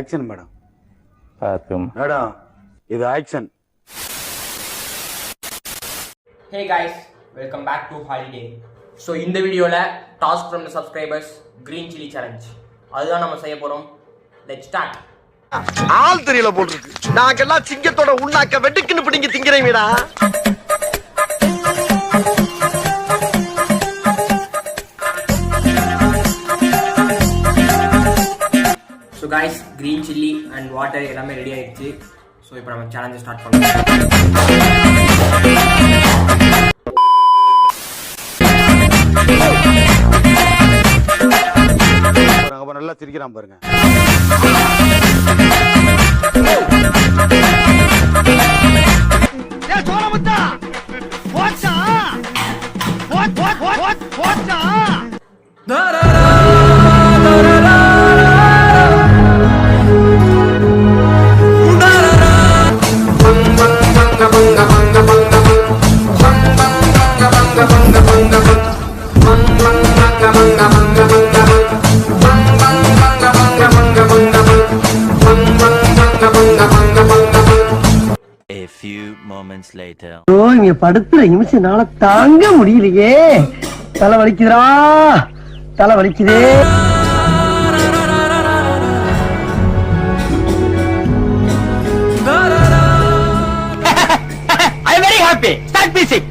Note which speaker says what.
Speaker 1: Action madam.
Speaker 2: Madam இது action.
Speaker 3: Hey guys, welcome back to Holiday. So இந்த வீடியோல task from the subscribers green chili challenge அதுதான் நம்ம செய்ய போறோம். Let's start.
Speaker 4: ஆள் தெரியல போல் இருக்கு. நாங்கெல்லாம் சிங்கத்தோட உண்ணாக்க வெட்டுக்குன்னு பிடிங்க திங்கிறீங்கடா.
Speaker 3: So guys, green chili and water எல்லாமே ரெடி ஆயிடுச்சு. So இப்போ நம்ம சேலஞ்ச் ஸ்டார்ட் பண்ணலாம்.
Speaker 1: நல்லா சிரிக்கிறான் பாருங்க.
Speaker 5: A few moments later.
Speaker 4: இங்க படுத்துற நிமிஷம்னால தாங்க முடியலையே. தலை வலிக்குதுடா, தலை வலிக்குதே. I am very happy. Start music.